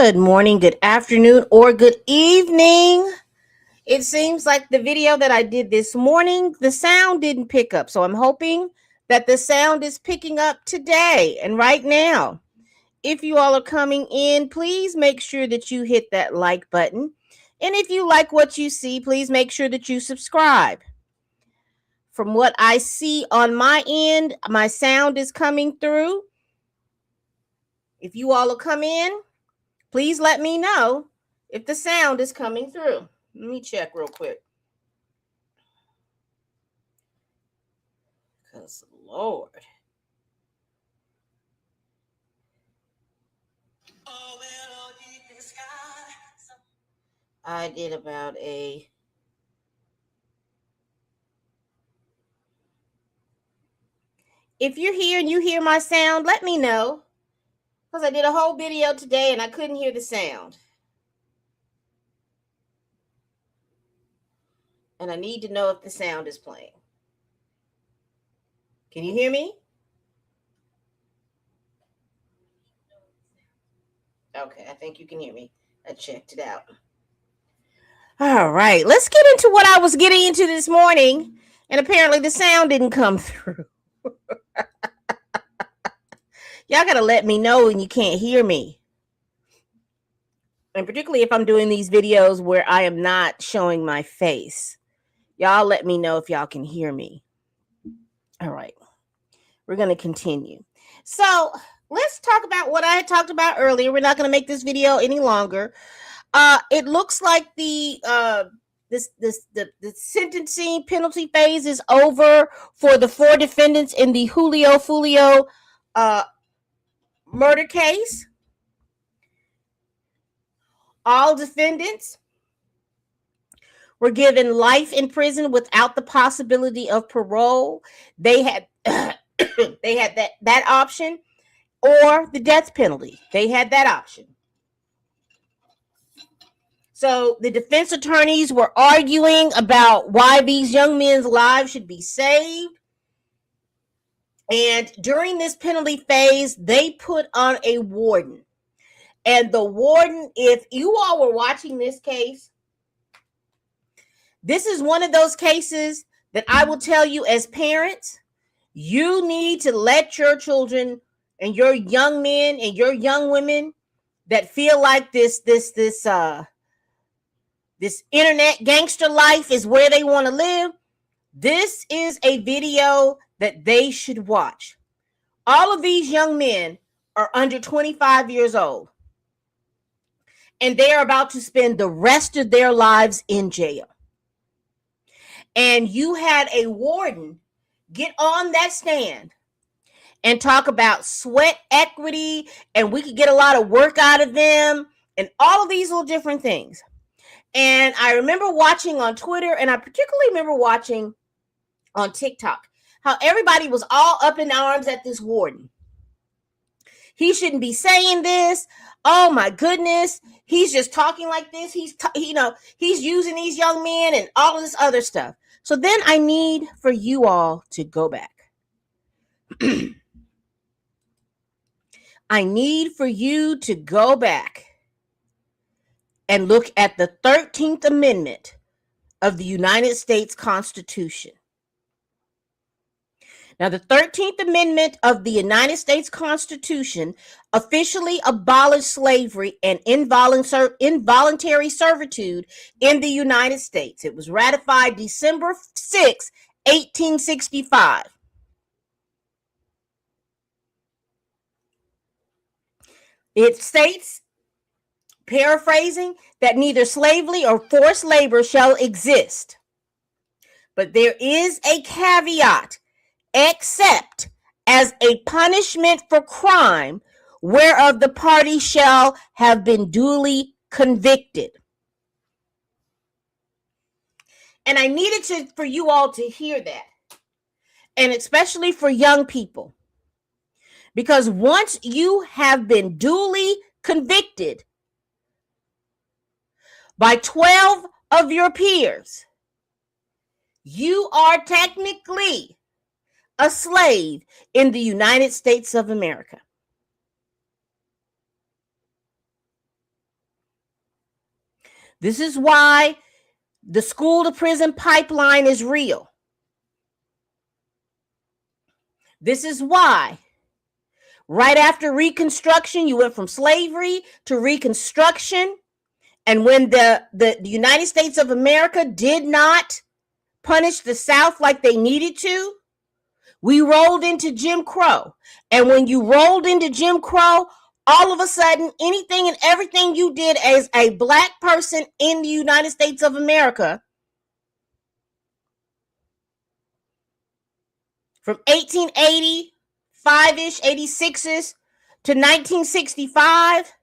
Good morning, good afternoon, or good evening. It seems like the video that I did this morning, the sound didn't pick up. So I'm hoping that the sound is picking up today and right now. If you all are coming in, please make sure that you hit that like button. And if you like what you see, please make sure that you subscribe. From what I see on my end, my sound is coming through. If you all will come in, please let me know if the sound is coming through. Let me check real quick. Because, Lord. I did about a... If you're here and you hear my sound, let me know. Because I did a whole video today and I couldn't hear the sound. And I need to know if the sound is playing. Can you hear me? Okay, I think you can hear me. I checked it out. All right, let's get into what I was getting into this morning. And apparently the sound didn't come through. Y'all got to let me know when you can't hear me. And particularly if I'm doing these videos where I am not showing my face. Y'all let me know if y'all can hear me. All right. We're going to continue. So let's talk about what I had talked about earlier. We're not going to make this video any longer. It looks like the sentencing penalty phase is over for the 4 defendants in the julio foolio murder case. All defendants were given life in prison without the possibility of parole. They had they had that option, or the death penalty. They had that option. So the defense attorneys were arguing about why these young men's lives should be saved. And during this penalty phase, they put on a warden. And the warden, if you all were watching this case, this is one of those cases that I will tell you as parents, you need to let your children and your young men and your young women that feel like this internet gangster life is where they want to live. This is a video that they should watch. All of these young men are under 25 years old, and they are about to spend the rest of their lives in jail. And you had a warden get on that stand and talk about sweat equity, and we could get a lot of work out of them, and all of these little different things. And I remember watching on Twitter, and I particularly remember watching on TikTok, how everybody was all up in arms at this warden. He shouldn't be saying this. Oh my goodness. He's just talking like this. He's using these young men and all of this other stuff. So then I need for you all to go back. I need for you to go back and look at the 13th Amendment of the United States Constitution. Now, the 13th Amendment of the United States Constitution officially abolished slavery and involuntary servitude in the United States. It was ratified December 6, 1865. It states, paraphrasing, that neither slavery or forced labor shall exist. But there is a caveat, except as a punishment for crime whereof the party shall have been duly convicted. And I needed for you all to hear that, and especially for young people, because once you have been duly convicted by 12 of your peers, you are technically a slave in the United States of America. This is why the school to prison pipeline is real. This is why right after Reconstruction, you went from slavery to Reconstruction. And when the United States of America did not punish the South like they needed to, we rolled into Jim Crow. And when you rolled into Jim Crow, all of a sudden, anything and everything you did as a black person in the United States of America from 1885-ish, 86-ish to 1965,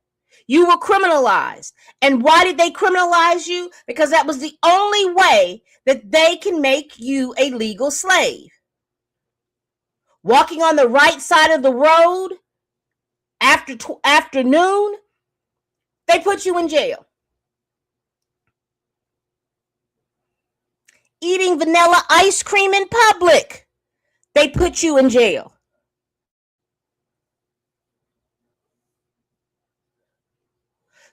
you were criminalized. And why did they criminalize you? Because that was the only way that they can make you a legal slave. Walking on the right side of the road after noon, they put you in jail. Eating vanilla ice cream in public, they put you in jail.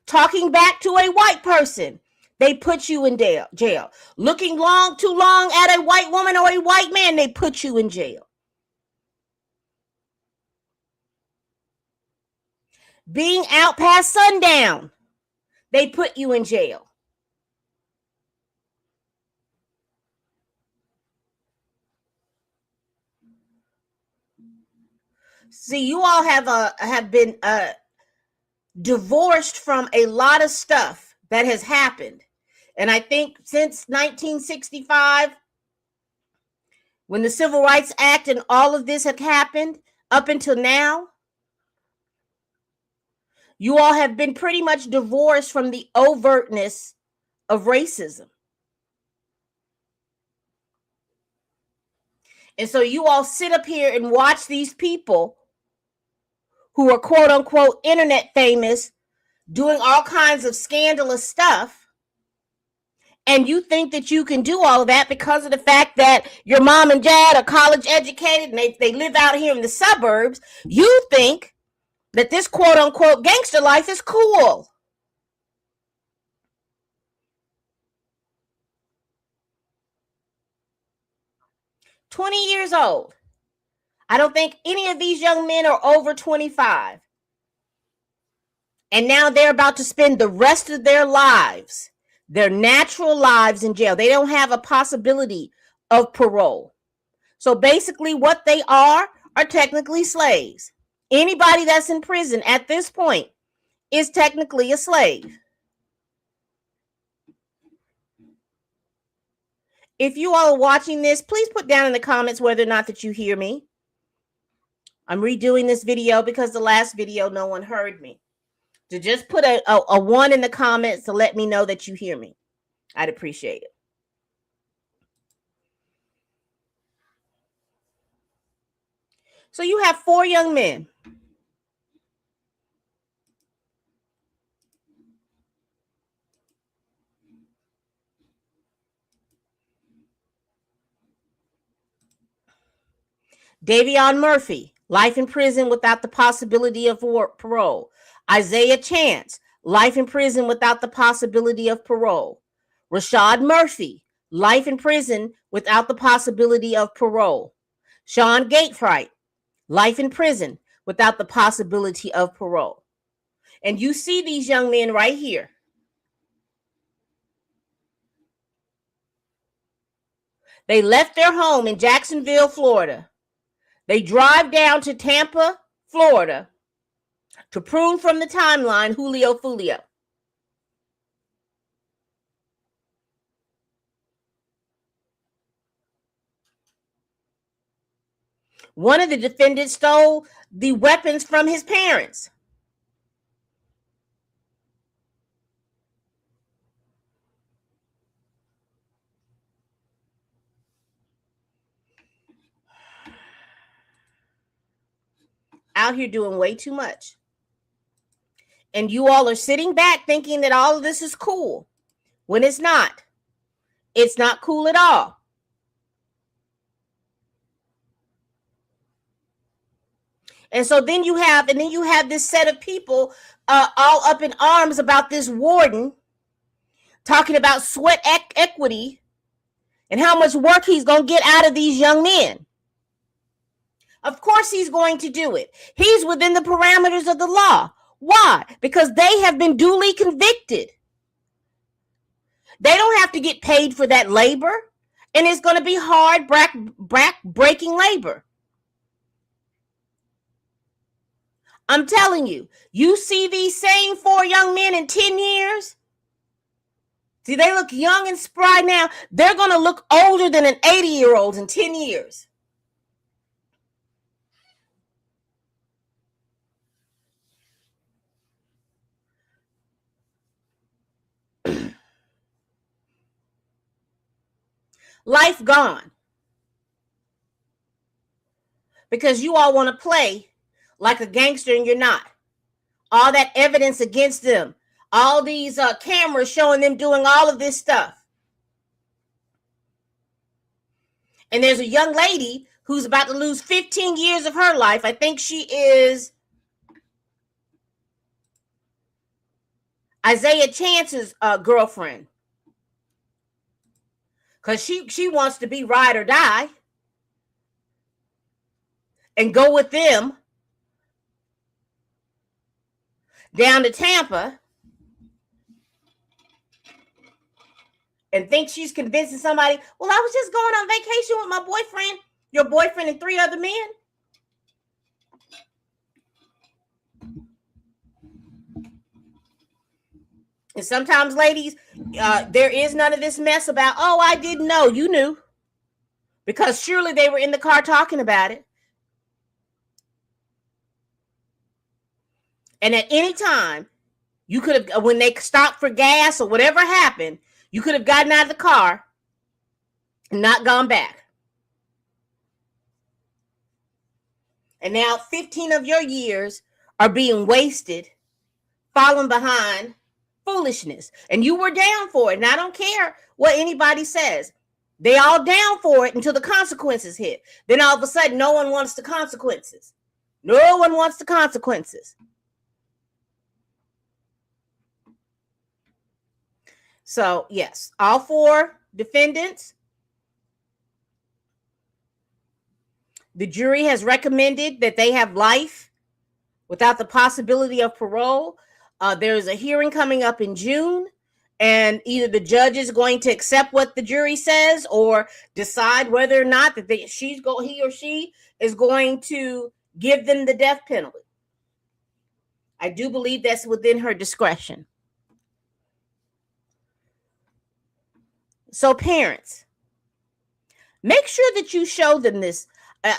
Talking back to a white person, they put you in jail. Looking too long at a white woman or a white man, they put you in jail. Being out past sundown, they put you in jail. See, you all have been divorced from a lot of stuff that has happened. And I think since 1965, when the Civil Rights Act and all of this had happened, up until now, you all have been pretty much divorced from the overtness of racism. And so you all sit up here and watch these people who are quote unquote internet famous doing all kinds of scandalous stuff. And you think that you can do all of that because of the fact that your mom and dad are college educated and they live out here in the suburbs. You think that this quote unquote gangster life is cool. "20 years old. I don't think any of these young men are over 25. And now they're about to spend the rest of their lives, their natural lives, in jail. They don't have a possibility of parole. So basically what they are technically slaves. Anybody that's in prison at this point is technically a slave. If you all are watching this, please put down in the comments whether or not that you hear me. I'm redoing this video because the last video no one heard me. To just put a 1 in the comments to let me know that you hear me. I'd appreciate it. So you have 4 young men. Davion Murphy, life in prison without the possibility of parole. Isaiah Chance, life in prison without the possibility of parole. Rashad Murphy, life in prison without the possibility of parole. Sean Gatefright, life in prison without the possibility of parole. And you see these young men right here. They left their home in Jacksonville, Florida. They drive down to Tampa, Florida, to prune from the timeline Julio Foolio. One of the defendants stole the weapons from his parents. Out here doing way too much. And you all are sitting back thinking that all of this is cool, when it's not. It's not cool at all. And so then you have this set of people all up in arms about this warden talking about sweat equity and how much work he's going to get out of these young men. Of course he's going to do it. He's within the parameters of the law. Why? Because they have been duly convicted. They don't have to get paid for that labor, and it's going to be hard, breaking labor. I'm telling you, you see these same 4 young men in 10 years. See, they look young and spry now. They're going to look older than an 80-year-old in 10 years. Life gone. Because you all want to play like a gangster and you're not. All that evidence against them. All these cameras showing them doing all of this stuff. And there's a young lady who's about to lose 15 years of her life. I think she is Isaiah Chance's girlfriend. Because she wants to be ride or die. And go with them down to Tampa and think she's convincing somebody, well, I was just going on vacation with my boyfriend, your boyfriend and 3 other men. And sometimes, ladies, there is none of this mess about, oh, I didn't know. You knew. Because surely they were in the car talking about it. And at any time, you could have, when they stopped for gas or whatever happened, you could have gotten out of the car and not gone back. And now 15 of your years are being wasted, falling behind foolishness. And you were down for it. And I don't care what anybody says. They all down for it until the consequences hit. Then all of a sudden, no one wants the consequences. No one wants the consequences. So, yes, all 4 defendants. The jury has recommended that they have life without the possibility of parole. There's a hearing coming up in June, and either the judge is going to accept what the jury says or decide whether or not that he or she is going to give them the death penalty. I do believe that's within her discretion. So parents, make sure that you show them this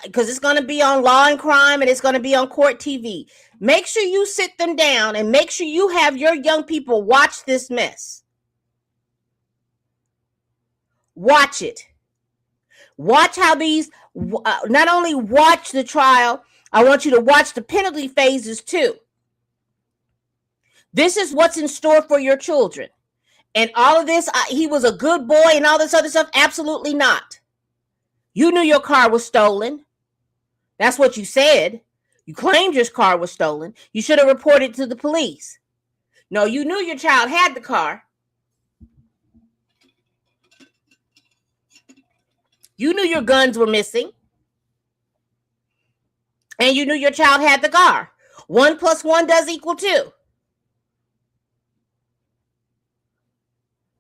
because it's going to be on Law and Crime and it's going to be on Court TV. Make sure you sit them down and make sure you have your young people watch this mess. Watch it. Watch how these, not only watch the trial, I want you to watch the penalty phases too. This is what's in store for your children. And all of this, he was a good boy and all this other stuff, absolutely not. You knew your car was stolen. That's what you said. You claimed your car was stolen. You should have reported to the police. No, you knew your child had the car. You knew your guns were missing. And you knew your child had the car. 1 + 1 does equal 2.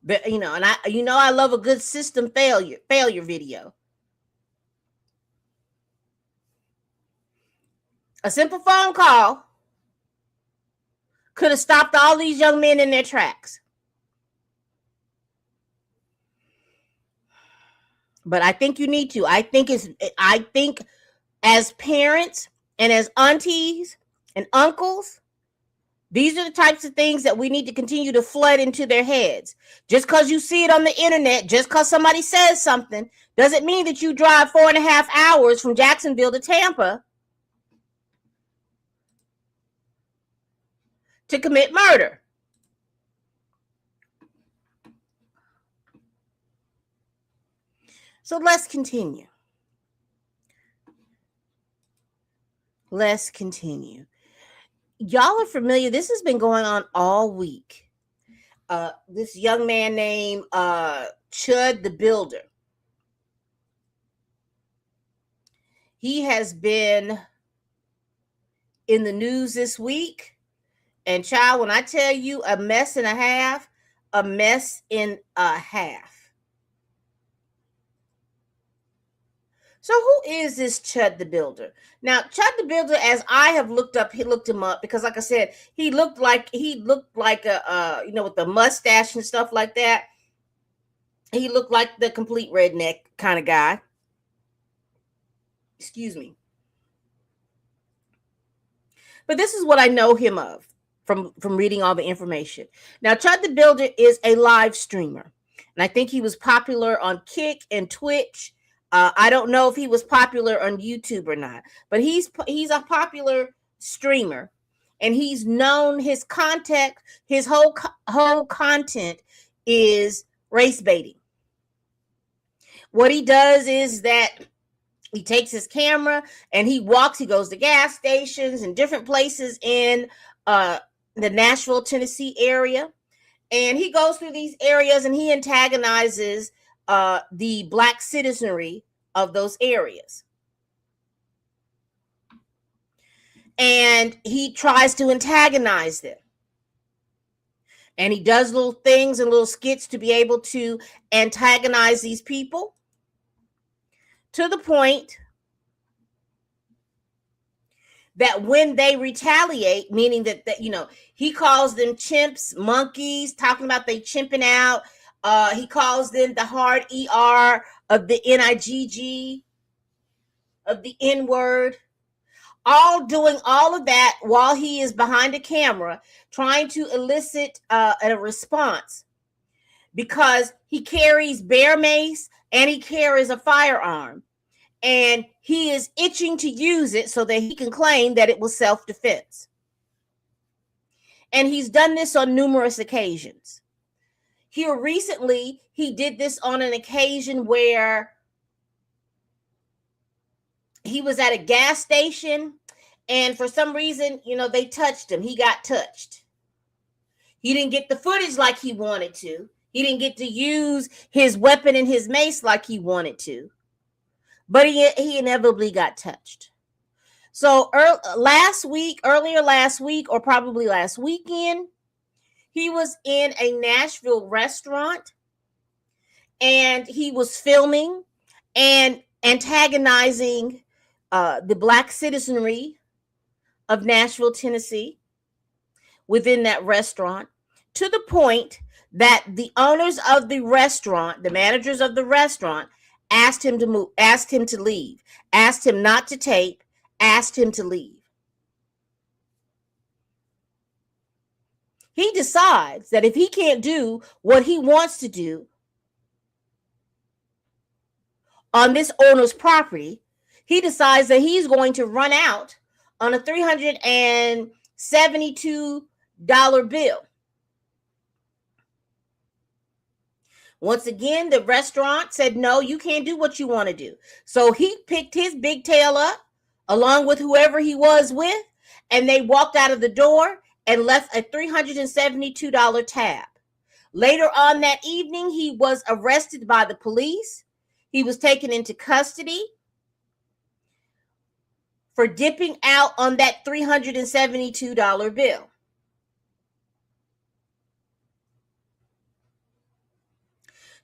But, and I love a good system failure video. A simple phone call could have stopped all these young men in their tracks. But I think you need to. I think as parents and as aunties and uncles, these are the types of things that we need to continue to flood into their heads. Just because you see it on the internet, just because somebody says something, doesn't mean that you drive 4.5 hours from Jacksonville to Tampa to commit murder. So let's continue. Let's continue. Y'all are familiar. This has been going on all week. this young man named Chud the Builder. He has been in the news this week. And child, when I tell you a mess and a half, a mess in a half. So who is this Chud the Builder? Now, Chud the Builder, as I have looked him up, because like I said, he looked like a with the mustache and stuff like that. He looked like the complete redneck kind of guy. Excuse me. But this is what I know him of from reading all the information. Now, Chud the Builder is a live streamer. And I think he was popular on Kick and Twitch. I don't know if he was popular on YouTube or not, but he's a popular streamer, and he's known his content. His whole content is race baiting. What he does is that he takes his camera and he goes to gas stations and different places in the Nashville, Tennessee area. And he goes through these areas and he antagonizes the Black citizenry of those areas. And he tries to antagonize them. And he does little things and little skits to be able to antagonize these people, to the point that when they retaliate, meaning that he calls them chimps, monkeys, talking about they chimping out. He calls them the hard ER of the NIGG, of the N-word, all doing all of that while he is behind a camera trying to elicit a response, because he carries bear mace and he carries a firearm, and he is itching to use it so that he can claim that it was self-defense. And he's done this on numerous occasions. Here recently, he did this on an occasion where he was at a gas station, and for some reason, they touched him. He got touched. He didn't get the footage like he wanted to. He didn't get to use his weapon and his mace like he wanted to. But he inevitably got touched. So earlier last week, or probably last weekend, he was in a Nashville restaurant, and he was filming and antagonizing the Black citizenry of Nashville, Tennessee, within that restaurant, to the point that the owners of the restaurant, the managers of the restaurant, asked him to move, asked him to leave, asked him not to tape, asked him to leave. He decides that if he can't do what he wants to do on this owner's property, he decides that he's going to run out on a $372 bill. Once again, the restaurant said, no, you can't do what you want to do. So he picked his big tail up along with whoever he was with, and they walked out of the door and left a $372 tab. Later on that evening, he was arrested by the police. He was taken into custody for dipping out on that $372 bill.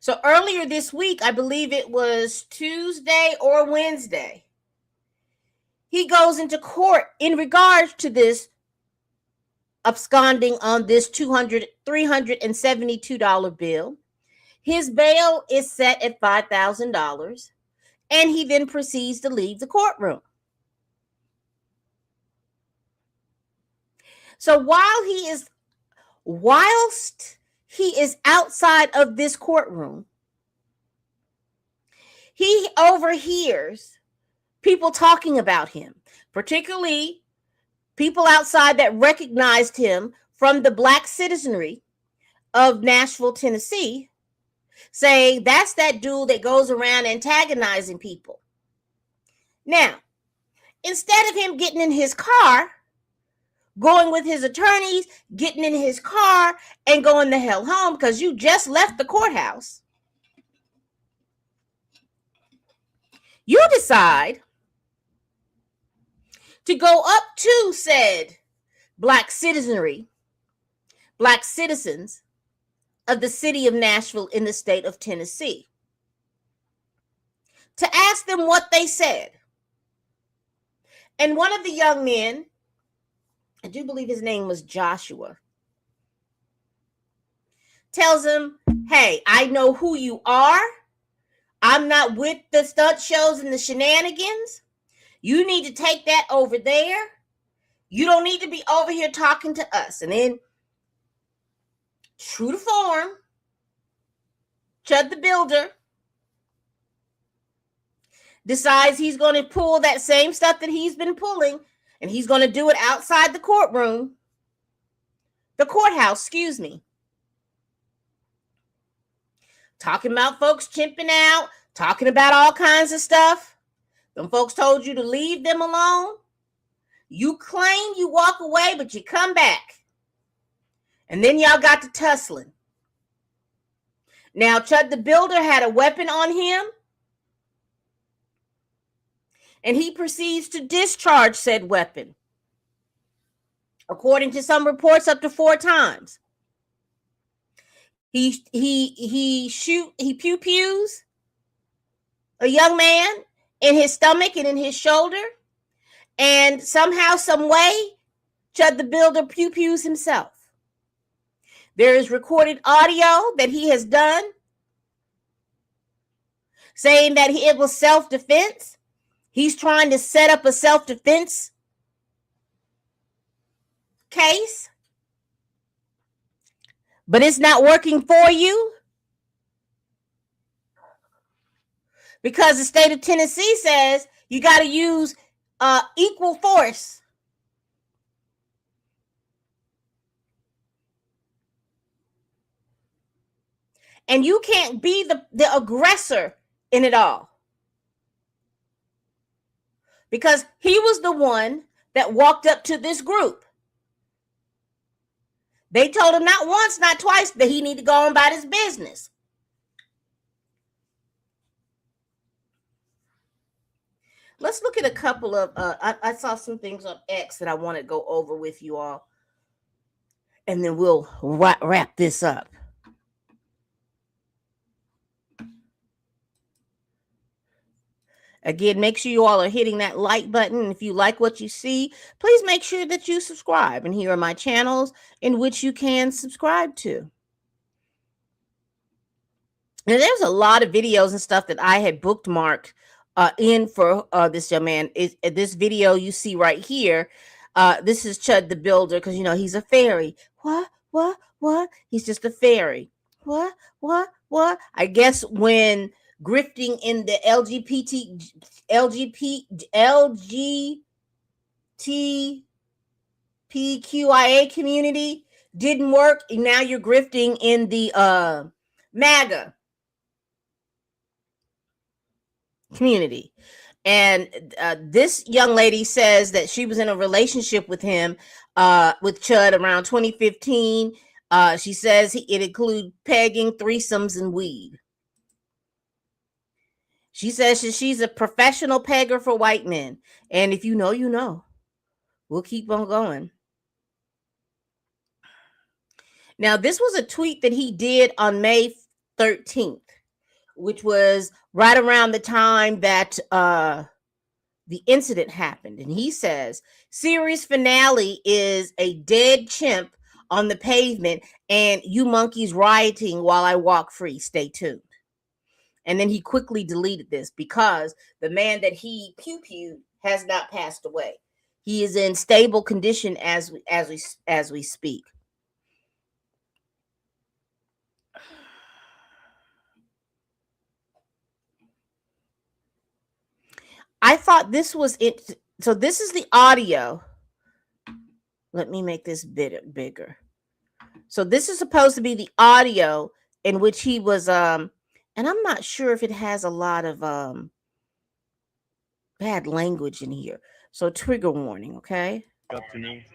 So earlier this week, I believe it was Tuesday or Wednesday, he goes into court in regards to this absconding on this $372 bill. His bail is set at $5,000, and he then proceeds to leave the courtroom. So whilst he is outside of this courtroom, he overhears people talking about him, particularly people outside that recognized him from the Black citizenry of Nashville, Tennessee, saying that's that dude that goes around antagonizing people. Now, instead of him getting in his car, going with his attorneys, getting in his car, and going the hell home because you just left the courthouse. You decide to go up to said black citizenry, black citizens of the city of Nashville in the state of Tennessee, to ask them what they said. And one of the young men, I do believe his name was Joshua, tells him, hey, I know who you are. I'm not with the stunt shows and the shenanigans. You need to take that over there. You don't need to be over here talking to us. And then, true to form, Chud the Builder decides he's going to pull that same stuff that he's been pulling, and he's going to do it outside the courtroom, the courthouse, excuse me. Talking about folks chimping out, talking about all kinds of stuff. Them folks told you to leave them alone. You claim you walk away, but you come back. And then y'all got to tussling. Now, Chud the Builder had a weapon on him, and he proceeds to discharge said weapon. According to some reports, up to 4 times. He pew-pews a young man in his stomach and in his shoulder, and somehow, some way, Chud the Builder pew-pews himself. There is recorded audio that he has done saying that it was self-defense. He's trying to set up a self-defense case, but it's not working for you because the state of Tennessee says you got to use equal force. And you can't be the aggressor in it all. Because he was the one that walked up to this group. They told him not once, not twice, that he needed to go on about his business. Let's look at a couple of, I saw some things on X that I want to go over with you all. And then we'll wrap this up. Again, make sure you all are hitting that like button. If you like what you see, please make sure that you subscribe. And here are my channels in which you can subscribe to. Now, there's a lot of videos and stuff that I had bookmarked in for this young man. This video you see right here, this is Chud the Builder, because, you know, he's a fairy. What? He's just a fairy. What? I guess when grifting in the LGBTQIA community didn't work, and now you're grifting in the MAGA community. And this young lady says that she was in a relationship with him, with Chud, around 2015. She says it included pegging, threesomes, and weed. She says she's a professional pegger for white men. And if you know, you know. We'll keep on going. Now, this was a tweet that he did on May 13th, which was right around the time that the incident happened. And he says, series finale is a dead chimp on the pavement and you monkeys rioting while I walk free. Stay tuned. And then he quickly deleted this because the man that he pew-pewed has not passed away. He is in stable condition as we speak. I thought this was it. So this is the audio. Let me make this bigger. So this is supposed to be the audio in which he was and I'm not sure if it has a lot of bad language in here. So trigger warning, okay? Up to me.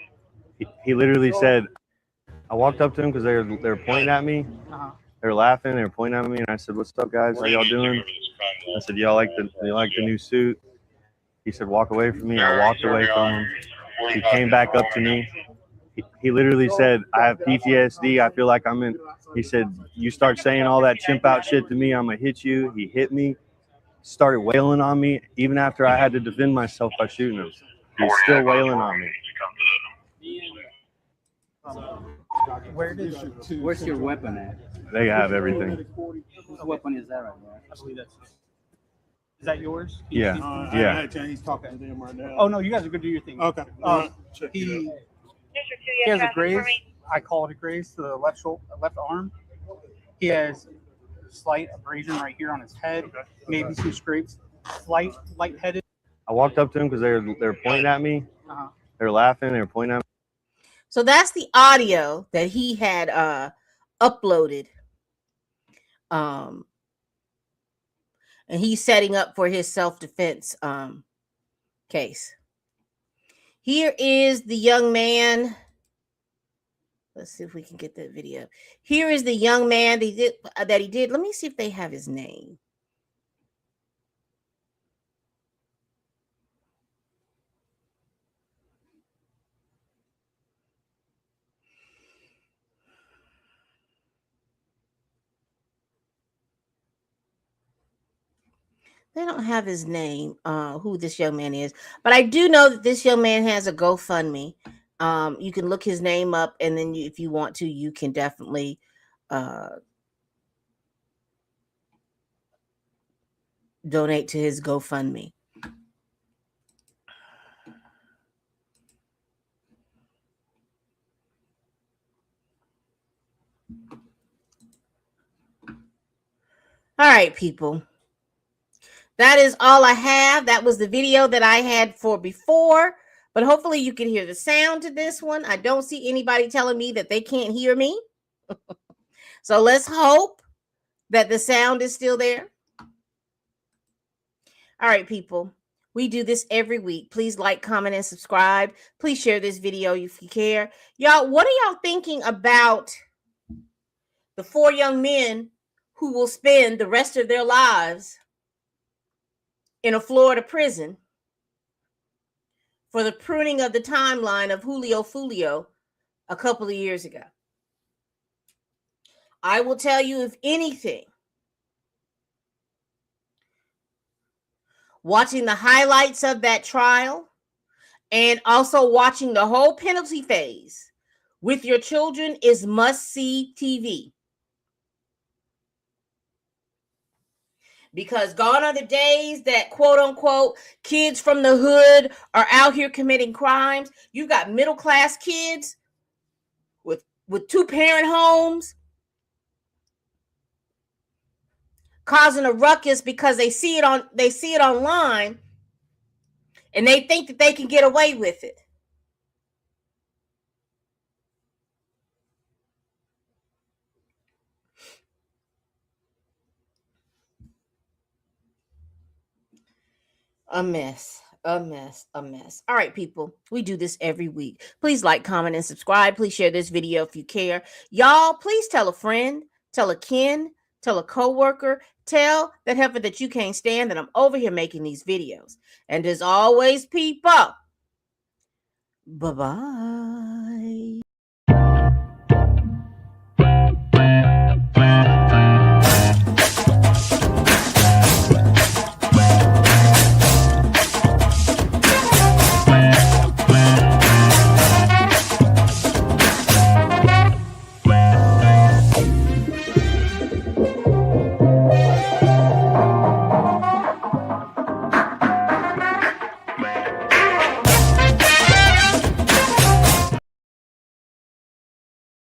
He literally said, I walked up to him because they were pointing at me. They were laughing. They were pointing at me, and I said, "What's up, guys? How y'all doing?" I said, "Y'all like the new suit?" He said, "Walk away from me." I walked away from him. He came back up to me. He literally said, "I have PTSD. I feel like I'm in." He said, "You start saying all that chimp out shit to me, I'm gonna hit you." He hit me, started wailing on me, even after I had to defend myself by shooting him. He's still wailing on me. Where's your weapon at? They have everything. Whose weapon is that right there? I believe that's. Is that yours? Yeah. Yeah. He's talking to them right now. Oh no, you guys are gonna do your thing. Okay. He has a graze. I call it a graze to the left shoulder, left arm. He has slight abrasion right here on his head. Maybe some scrapes. Slight lightheaded. I walked up to him because they were pointing at me. They were laughing. They were pointing at me. So that's the audio that he had uploaded. And he's setting up for his self-defense case. Here is the young man. Let's see if we can get that video. Here is the young man that he did. Let me see if they have his name. They don't have his name, who this young man is. But I do know that this young man has a GoFundMe. You can look his name up, and then if you want to, you can definitely donate to his GoFundMe. All right, people. That is all I have. That was the video that I had for before, but hopefully you can hear the sound to this one. I don't see anybody telling me that they can't hear me. So let's hope that the sound is still there. All right, people. We do this every week. Please like, comment, and subscribe. Please share this video if you care. Y'all, what are y'all thinking about the 4 young men who will spend the rest of their lives in a Florida prison for the pruning of the timeline of Julio Foolio a couple of years ago? I will tell you, if anything, watching the highlights of that trial and also watching the whole penalty phase with your children is must-see TV. Because gone are the days that, quote unquote, kids from the hood are out here committing crimes. You got middle-class kids with 2-parent homes causing a ruckus because they see it online and they think that they can get away with it. A mess. All right, people. We do this every week. Please like, comment, and subscribe. Please share this video if you care. Y'all, please tell a friend, tell a kin, tell a coworker, tell that heifer that you can't stand that I'm over here making these videos. And as always, people, bye-bye.